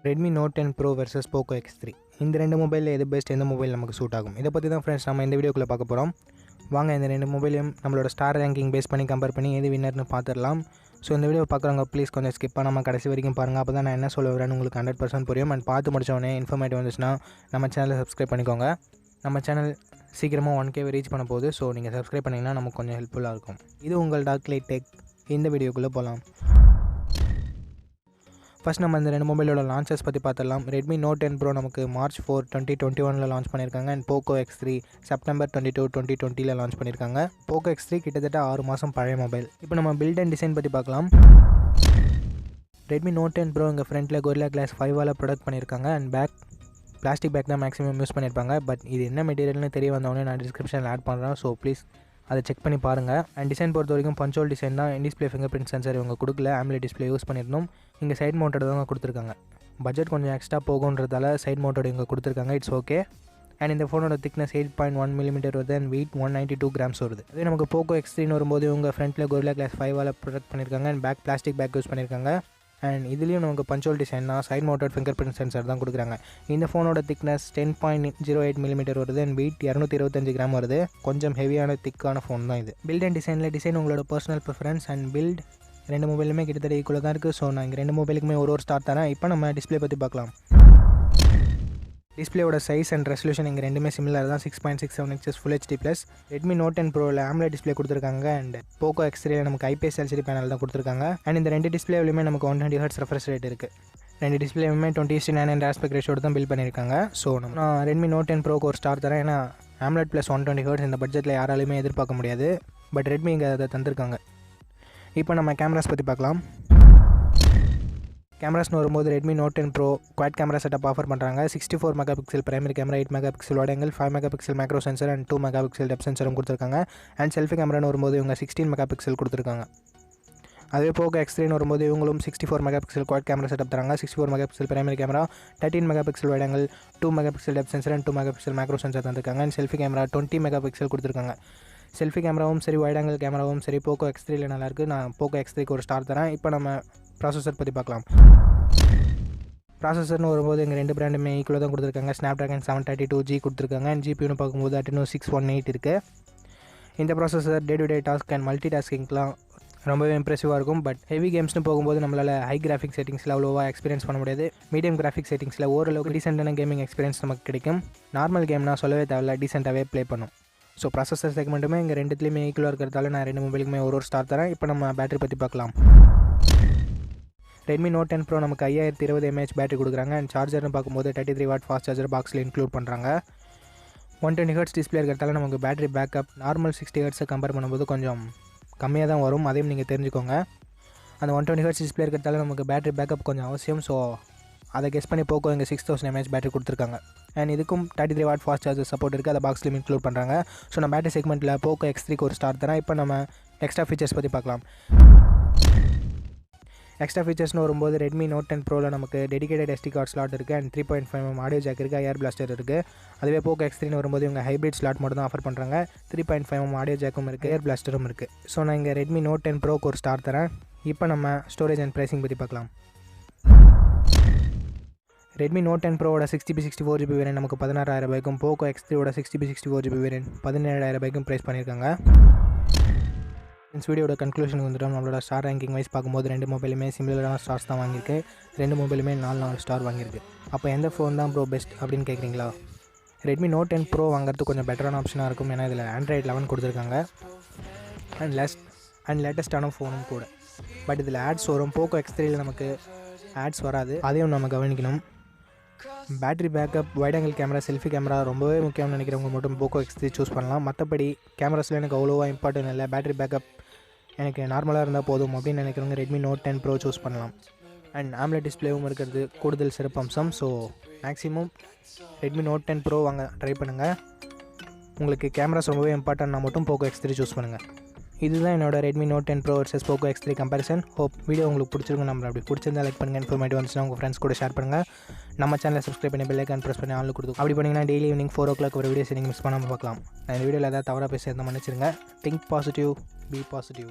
Redmi Note 10 Pro versus Poco X3 இந்த ரெண்டு மொபைலில் எது பெஸ்ட், எந்த மொபைல் நமக்கு சூட் ஆகும், இதை பற்றி தான் ஃப்ரெண்ட்ஸ் நம்ம இந்த வீடியோக்குள்ளே பார்க்க போகிறோம். வாங்க இந்த ரெண்டு மொபைலையும் நம்மளோட ஸ்டார் ரேங்கிங் பேஸ் பண்ணி கம்பேர் பண்ணி எது வின்னர்னு பார்த்துடலாம். ஸோ இந்த வீடியோ பார்க்குறவங்க ப்ளீஸ் கொஞ்சம் ஸ்கிப் பண்ணாமல் கடைசி வரைக்கும் பாருங்கள். அப்போ தான் நான் என்ன சொல்ல வரேன்னு உங்களுக்கு 100% புரியும். அண்ட் பார்த்து முடிச்சோடனே இன்ஃபர்மேட்டிவ் வந்துச்சுன்னா நம்ம சேனலை சப்ஸ்கிரைப் பண்ணிக்கோங்க. நம்ம சேனல் சீக்கிரமாக 1K ரீச் பண்ண போகுது. ஸோ நீங்கள் சப்ஸ்கிரைப் பண்ணிங்கன்னா நமக்கு கொஞ்சம் ஹெல்ப்ஃபுல்லாக இருக்கும். இது உங்கள் darklight டெக். இந்த வீடியோக்குள்ளே போகலாம். ஃபஸ்ட் நம்ம இந்த ரெண்டு மொபைலோட லான்ச்சஸ் பற்றி பார்த்துடலாம். Redmi Note 10 Pro நமக்கு March 4, 2021 லான்ச் பண்ணியிருக்காங்க. And Poco X3 September 22, 2020 launch பண்ணியிருக்காங்க. Poco X3 கிட்டத்தட்ட 6 மாதம் பழைய மொபைல். இப்போ நம்ம பில்ட் அண்ட் டிசைன் பற்றி பார்க்கலாம். Redmi Note 10 Pro இங்கே ஃப்ரண்ட்டில் Gorilla Glass 5 ப்ரொடக்ட் பண்ணியிருக்காங்க. அண்ட் பேக் பிளாஸ்டிக் பேக் தான் மேக்ஸிமம் யூஸ் பண்ணியிருப்பாங்க. பட் இது என்ன மெட்டீரியல்னு தெரிய வந்தோடனே நான் டிஸ்கிரிப்ஷனில் ஆட் பண்ணுறேன். ஸோ ப்ளீஸ் அதை செக் பண்ணி பாருங்கள். அண்ட் டிசைன் பொறுத்த வரைக்கும் பஞ்சோல் டிசைன் தான். டிஸ்பிளே ஃபிங்கர் பிரிண்ட் சென்சர் இவங்க கொடுக்கல, AMOLED டிஸ்பிளே யூஸ் பண்ணியிருந்தோம். இங்கே சைட் மவுண்டட் தான் கொடுத்துருக்காங்க. பட்ஜெட் கொஞ்சம் எக்ஸ்ட்ரா போகுன்றதால சைட் மவுண்டட் இவங்க கொடுத்துருக்காங்க. It's okay. அண்ட் இந்த ஃபோனோட திக்னஸ் 8.1 mm வருது. அண்ட் வெயிட் 192 grams வருது. அதே நமக்கு Poco X3 வரும்போது இவங்க ஃப்ரண்ட்டில் Gorilla Glass 5 ப்ரொடக்ட் பண்ணியிருக்காங்க. And back plastic back use பண்ணியிருக்காங்க. அண்ட் இதுலேயும் நமக்கு பஞ்சோல் டிசைன் தான், side mounted fingerprint sensor தான் கொடுக்குறாங்க. இந்த ஃபோனோட திக்னஸ் 10.08 mm வருது. அண்ட் வெயிட் 225 grams வருது. கொஞ்சம் ஹெவியான திக்கான ஃபோன் தான் இது. பில்ட் அண்ட் டிசைனில் உங்களோட பர்சனல் ப்ரிஃபரன்ஸ். அண்ட் பில்ட் ரெண்டு மொபைலுமே கிட்டத்தட்ட ஈக்குவலாக தான் இருக்குது. ஸோ நான் இங்கே ரெண்டு மொபைலுக்குமே ஒரு ஸ்டார் தரேன். இப்போ நம்ம டிஸ்பிளே பற்றி பார்க்கலாம். டிஸ்பிளேயோட சைஸ் அண்ட் ரெசல்யூஷன் இங்கே ரெண்டுமே சிமிலர் தான். 6.67 inches Full HD+. Redmi Note 10 Proவில் AMOLED display கொடுத்துருக்காங்க. அண்ட் Poco X3 நமக்கு IPS LCD பேனல் தான் கொடுத்துருக்காங்க. அண்ட் இந்த ரெண்டு டிஸ்பிளேவிலுமே நமக்கு 120 Hz ரெஃப்ரெஷ் ரேட் இருக்குது. ரெண்டு டிஸ்பிளேவுமே 20:9 ஆஸ்பெக்ட் ரேஷியோட தான் பில்ட் பண்ணியிருக்காங்க. ஸோ நான் Redmi Note 10 Proக்கு ஒரு ஸ்டார் தரேன். ஏன்னா AMOLED + 120 Hz இந்த பட்ஜெட்டில் யாராலுமே எதிர்பார்க்க முடியாது. பட் Redmi இங்கே அதை தந்திருக்காங்க. இப்போ நம்ம கேமராஸ் பற்றி பார்க்கலாம். கேமராஸ்னு வரும்போது Redmi Note 10 Pro quad camera setup offer பண்ணுறாங்க. 64 MP primary camera, 8 MP wide angle, 5 MP macro sensor and 2 MP depth சென்சரும் கொடுத்துருக்காங்க. அண்ட் செல்ஃபி கேமரான்னு வரும்போது இவங்க 16 MP கொடுத்துருக்காங்க. அதே Poco X3 வரும்போது இவங்களும் 64 MP குவாட் கேமரா செட்டப் தராங்க. 64 MP primary camera, 13 MP wide angle, 2 MP depth sensor and 2 MP macro sensor தந்திருக்காங்க. அண்ட் செல்ஃபி கேமரா 20 MP கொடுத்துருக்காங்க. செல்ஃபி கேமராவும் சரி, வைட் ஆங்கிள் கேமராவும் சரி Poco X3 நல்லாயிருக்கு. நான் Poco X3க்கு ஒரு ஸ்டார் தரேன். இப்போ நம்ம ப்ராசஸர் பற்றி பார்க்கலாம். ப்ராசஸர்னு வரும்போது எங்கள் ரெண்டு பிராண்டுமே ஈக்குவலாக தான் கொடுத்துருக்காங்க. Snapdragon 732G கொடுத்துருக்காங்க. அண்ட் GPUன்னு பார்க்கும்போது Adreno 618 இருக்குது. இந்த processor day to day task and மல்டி டாஸ்கிங்லாம் ரொம்பவே இம்ப்ரெசிவாக இருக்கும். பட் ஹெவி கேம்ஸ்னு போகும்போது நம்மளால் ஹை கிராஃபிக் செட்டிங்ஸில் அவ்வளோவா எக்ஸ்பீரியன்ஸ் பண்ண முடியாது. மீடியம் கிராஃபிக் செட்டிங்ஸில் ஓரளவுக்கு டீசெண்டான கேமிங் எக்ஸ்பீரியன்ஸ் நமக்கு கிடைக்கும். நார்மல் கேம்னா சொல்லவே தேவையில்ல, டீசெண்டாகவே ப்ளே பண்ணும். ஸோ ப்ராசஸர் செக்மெண்ட்டுமே இங்கே ரெண்டுத்துலேயுமே ஈக்குவலாக இருக்கிறதால நான் ரெண்டு மொபைலுக்குமே ஒரு ஸ்டார் தரேன். இப்போ நம்ம பேட்டரி பற்றி பார்க்கலாம். Redmi Note 10 Pro நமக்கு 5020 mAh பேட்டரி கொடுக்குறாங்க. அண்ட் சார்ஜர்னு பார்க்கும்போது 33 watt ஃபாஸ்ட் சார்ஜர் பாக்ஸில் இன்க்ளூட் பண்ணுறாங்க. 120 Hz டிஸ்பிளே இருக்கிறதால நமக்கு battery backup normal 60 Hz compare பண்ணும்போது கொஞ்சம் கம்மியாக தான் வரும். அதையும் நீங்கள் தெரிஞ்சுக்கோங்க. அந்த 120 Hz டிஸ்பிளே இருக்கிறதால நமக்கு பேட்டரி பேக்கப் கொஞ்சம் அவசியம். ஸோ அதை கெஸ் பண்ணி Poco இங்கே 6000 mAh பேட்டரி கொடுத்துருக்காங்க. அண்ட் இதுக்கும் 33 watt ஃபாஸ்ட் சார்ஜர் சப்போர்ட் இருக்குது. அதை பாக்ஸ்லையும் இன்க்ளூட் பண்ணுறாங்க. ஸோ நான் பேட்டரி செக்மெண்ட்டில் Poco X3க்கு ஒரு ஸ்டார் தரேன். இப்போ நம்ம எக்ஸ்ட்ரா ஃபீச்சர்ஸ் பற்றி பார்க்கலாம். எக்ஸ்ட்ரா ஃபீச்சர்ஸ்னு வரும்போது Redmi Note 10 Proவில் நமக்கு டெடிகேட்டட் SD கார்டு ஸ்லாட் இருக்குது. அண்ட் 3.5 mm ஆடியோ ஜாக் இருக்குது, ஏர் பிளாஸ்டர் இருக்குது. அதுவே Poco X3 வரும்போது இவங்க ஹைப்ரிட் ஸ்லாட் மட்டும் தான் ஆஃபர் பண்ணுறாங்க. 3.5 mm ஆடியோ ஜாக்கும் இருக்குது, ஏர் பிளாஸ்டரும் இருக்குது. ஸோ நான் இங்கே Redmi Note 10 Proக்கு ஒரு ஸ்டார் தரேன். இப்போ நம்ம ஸ்டோரேஜ் அண்ட் ப்ரைஸிங் பற்றி பார்க்கலாம். Redmi Note 10 Proவோட 6GB 64GB variant நமக்கு 16,000 ரூபாய்க்கும், Poco X3வோட 6GB 64GB வேரியன்ட் 17,000 ரூபாய்க்கும் ப்ரைஸ் பண்ணியிருக்காங்க. இந்த வீடியோட கன்க்ளூஷனுக்கு வந்துட்டோம். நம்மளோட ஸ்டார் ரேங்கிங் வைஸ் பார்க்கும்போது ரெண்டு மொபைலுமே சிமிலரான ஸ்டார்ஸ் தான் வாங்கியிருக்கு. ரெண்டு மொபைலுமே 4 ஸ்டார் வாங்கியிருக்கு. அப்போ எந்த ஃபோன் தான் ப்ரோ பெஸ்ட் அப்படின்னு கேட்குறீங்களா? Redmi Note 10 Pro வாங்குறது கொஞ்சம் பெட்டரான ஆப்ஷனாக இருக்கும். ஏன்னா இதில் Android 11 கொடுத்துருக்காங்க. அண்ட் லேட்டஸ்ட்டான ஃபோனும் கூட. பட் இதில் ஆட்ஸ் வரும். Poco X3யில் நமக்கு ஆட்ஸ் வராது. அதையும் நம்ம கவனிக்கணும். Battery backup, wide angle camera, selfie camera ரொம்பவே முக்கியம்னு நினைக்கிறவங்க மட்டும் Poco X3 சூஸ் பண்ணலாம். மற்றபடி கேமராஸில் எனக்கு அவ்வளோவா இம்பார்ட்டன்ட் இல்லை, பேட்டரி பேக்கப் எனக்கு நார்மலாக இருந்தால் போதும் அப்படின்னு நினைக்கிறவங்க Redmi Note 10 Pro சூஸ் பண்ணலாம். அண்ட் AMOLED டிஸ்பிளேவும் இருக்கிறது கூடுதல் சிறப்பம்சம். So maximum Redmi Note 10 Pro வாங்க ட்ரை பண்ணுங்கள். உங்களுக்கு கேமராஸ் ரொம்பவே இம்பார்ட்டன்ட்னா மட்டும் Poco X3 சூஸ் பண்ணுங்கள். இதுதான் என்னோட Redmi Note 10 Pro vs Poco X3 comparison. Hope video உங்களுக்கு பிடிச்சிருக்கும். நம்ம அப்படி பிடிச்சிருந்தா லைக் பண்ணுங்கள். இன்ஃபர்மேட்டிவ் வந்துச்சுன்னா உங்கள் ஃப்ரெண்ட்ஸ் கூட ஷேர் பண்ணுங்கள். நம்ம சேனலை சப்ஸ்கிரைப் பண்ணி பெல் ஐக்கான் ப்ரெஸ் பண்ணி ஆல் கொடுக்கும். அப்படி பண்ணிங்கன்னா டெய்லி ஈவினிங் 4 o'clock ஒரு வீடியோஸ் நீங்கள் மிஸ் பண்ணாமல் பார்க்கலாம். நான் இந்த வீடியோவில் ஏதாவது தவறாக பேசி இருந்தால் மன்னிச்சிருங்க. Think positive, be positive.